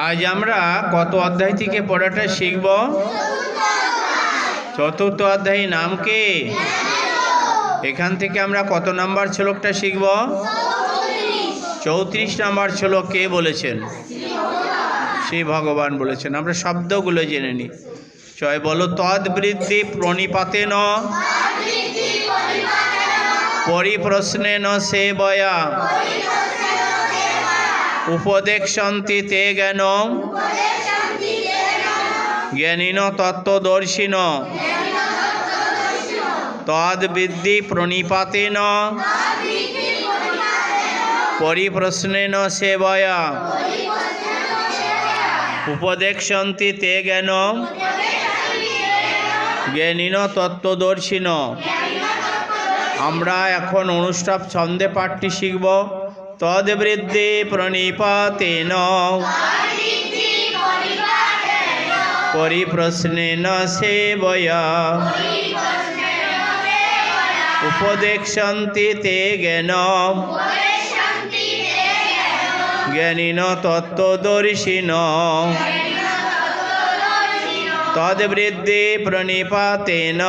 আজ আমরা কত অধ্যায় থেকে পড়াটা শিখব? চতুর্থ অধ্যায়। নাম কি? এখান থেকে আমরা কত নাম্বার শ্লোকটা শিখব? 34 নাম্বার শ্লোক। কে বলেছেন? শ্রী ভগবান বলেছেন। আমরা শব্দগুলো জেনে নিই। জয় বলো। তদ্বৃদ্ধি প্রণিপাতেন পরিপ্রশ্নেন সেবয়া উপদেক্ষন্তি তে জ্ঞানং জ্ঞানিন তত্ত্বদর্শিন তদ্বৃদ্ধি প্রণিপাতেন পরিপ্রশ্নেন সেবয়া উপদেক্ষন্তি তে জ্ঞানং জ্ঞানিন তত্ত্বদর্শিন। আমরা এখন অনুষ্টাপ ছন্দে পাঠটি শিখব। তদ্বৃদ্ধি প্রণিপাতেন পরিপ্রশ্নেন সেবয়া উপদেক্ষন্তি তে জ্ঞানং জ্ঞানিন তত্ত্বদর্শিন। তদ্বৃদ্ধি প্রণিপাতেন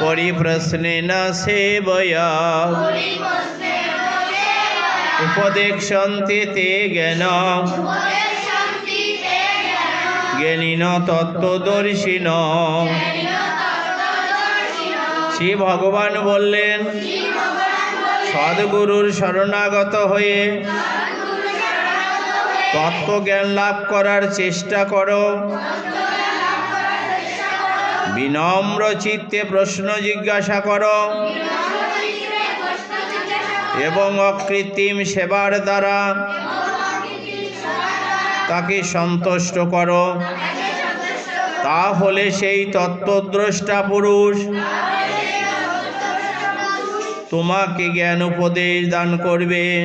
পরিপ্রশ্নেন সেবয়া উপদেক্ষন্তি তে জ্ঞানং জ্ঞানিন তত্ত্বদর্শিন। শ্রী ভগবান বললেন, সদ্গুরুর শরণাগত হয়ে তত্ত্বজ্ঞান লাভ করার চেষ্টা করো। বিনম্র চিত্তে প্রশ্ন জিজ্ঞাসা করো এবং অকৃত্রিম সেবার দ্বারা তাকে সন্তুষ্ট করো। তাহলে সেই তত্ত্বদ্রষ্টা পুরুষ তোমাকে জ্ঞান উপদেশ দান করবেন।